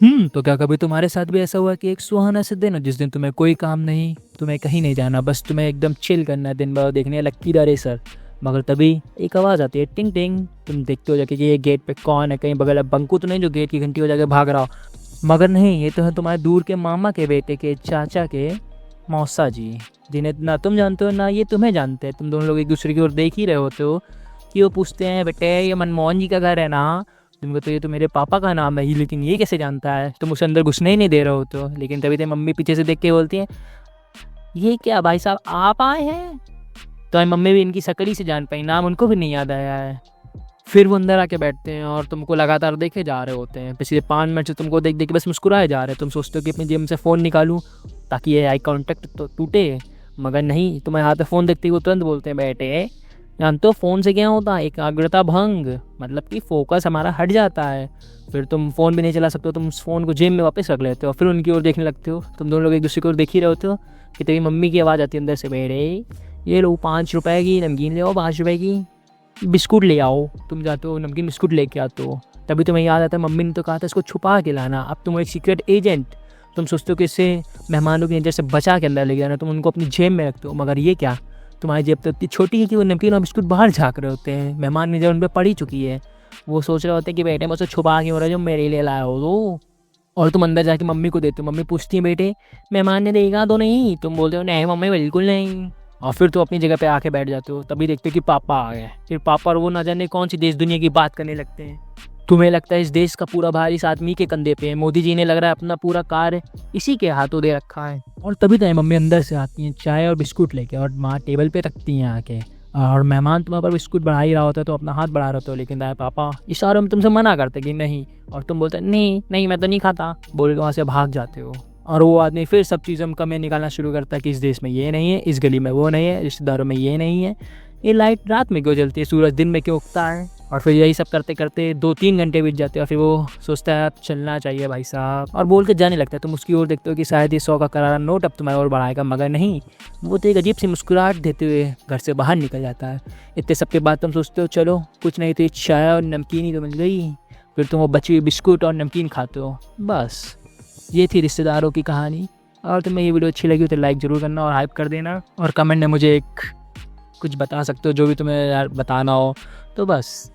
तो क्या कभी तुम्हारे साथ भी ऐसा हुआ कि एक सुहाना सा दिन हो जिस दिन तुम्हें कोई काम नहीं, तुम्हें कहीं नहीं जाना, बस तुम्हें एकदम चिल करना है, दिन भर देखने लक्की द रेसर, मगर तभी एक आवाज़ आती है, टिंग टिंग। तुम देखते हो जाके कि ये गेट पे कौन है, कहीं बगल बंकू तो नहीं जो गेट की घंटी हो जाके भाग रहा हो, मगर नहीं, ये तो है तुम्हारे दूर के मामा के बेटे के चाचा के मौसा जी, जिन्हें ना तुम जानते हो ना ये तुम्हें जानते हैं। तुम दोनों लोग एक दूसरे की ओर देख ही रहे होते हो कि वो पूछते हैं, बेटे ये मनमोहन जी का घर है ना? तुमको तो ये तो मेरे पापा का नाम है ही, लेकिन ये कैसे जानता है? तुम उसे अंदर घुसने ही नहीं दे रहे हो तो, लेकिन तभी तेरी मम्मी पीछे से देख के बोलती है, ये क्या भाई साहब आप आए हैं? तो मम्मी भी इनकी शकल ही से जान पाई, नाम उनको भी नहीं याद आया है। फिर वो अंदर आके बैठते हैं और तुमको लगातार देखे जा रहे होते हैं। पिछले 5 मिनट से तुमको देख देख के बस मुस्कुराए जा रहे हैं। तुम सोचते हो कि अपनी जेब से फ़ोन निकालूं ताकि ये आई कांटेक्ट तो टूटे, मगर नहीं, तुम्हारे हाथ में फ़ोन देखते ही वो तुरंत बोलते हैं, बेटे जानते हो फ़ोन से क्या होता है? एकाग्रता भंग, मतलब कि फ़ोकस हमारा हट जाता है। फिर तुम फ़ोन भी नहीं चला सकते हो, तुम उस फ़ोन को जेब में वापस रख लेते हो, फिर उनकी ओर देखने लगते हो। तुम दोनों लोग एक दूसरे की ओर देख ही रहे होते हो कि तेरी मम्मी की आवाज़ आती है अंदर से, बेटे ये लो 5 रुपए की नमकीन ले आओ, 5 रुपए की बिस्कुट ले आओ। तुम जाते हो नमकीन बिस्कुट लेके आते हो, तभी तुम्हें याद आता है मम्मी ने तो कहा था इसको छुपा के लाना। अब तुम एक सीक्रेट एजेंट, तुम सोचते हो कि इससे मेहमानों की नज़र से बचा के अंदर ले जाना, तुम उनको अपनी जेब में रखते हो, मगर ये क्या, तुम्हारी जेब तो इतनी छोटी है कि वो नमकीन और बिस्कुट बाहर झाँक रहे होते हैं। मेहमान नज़र उन पर पड़ ही चुकी है, वो सोच रहे होते हैं कि बेटे मुझसे छुपा के हो रहा है जो मेरे लिए लाया हो तो। और तुम अंदर जाके मम्मी को देते हो, मम्मी पूछती है, बेटे मेहमान ने देगा तो नहीं? तुम बोलते हो, नहीं मम्मी बिल्कुल नहीं। और फिर तो अपनी जगह पे आके बैठ जाते हो, तभी देखते हो कि पापा आ गए। फिर पापा और वो ना जाने कौन सी देश दुनिया की बात करने लगते हैं। तुम्हें लगता है इस देश का पूरा भार इस आदमी के कंधे पे है, मोदी जी ने लग रहा है अपना पूरा कार्य इसी के हाथों दे रखा है। और तभी तो मम्मी अंदर से आती हैं चाय और बिस्कुट लेके, और माँ टेबल पे रखती हैं आके, और मेहमान तुम्हारे पर बिस्कुट बढ़ा ही रहा होता है तो अपना हाथ बढ़ा रहे हो, लेकिन दाए पापा इशारों में तुमसे मना करते कि नहीं, और तुम बोलते नहीं नहीं मैं तो नहीं खाता, बोल के वहाँ से भाग जाते हो। और वो आदमी फिर सब चीज़ों में कमियाँ निकालना शुरू करता है कि इस देश में ये नहीं है, इस गली में वो नहीं है, रिश्तेदारों में ये नहीं है, ये लाइट रात में क्यों जलती है, सूरज दिन में क्यों उगता है। और फिर यही सब करते करते 2-3 घंटे बीत जाते हैं, और फिर वो सोचता है अब चलना चाहिए भाई साहब, और बोल के जाने लगता है। तुम उसकी ओर देखते हो कि शायद ये 100 का करारा नोट अब तुम्हारी ओर बढ़ाएगा, मगर नहीं, वो तो एक अजीब सी मुस्कुराहट देते हुए घर से बाहर निकल जाता है। इतने सबके बाद तुम सोचते हो चलो कुछ नहीं तो ये चाय और नमकीन ही तो मिल गई। फिर तुम वो बची हुई बिस्कुट और नमकीन खाते हो। बस ये थी रिश्तेदारों की कहानी। और तुम्हें ये वीडियो अच्छी लगी हो तो लाइक ज़रूर करना और हाइप कर देना, और कमेंट में मुझे एक कुछ बता सकते हो जो भी तुम्हें यार बताना हो, तो बस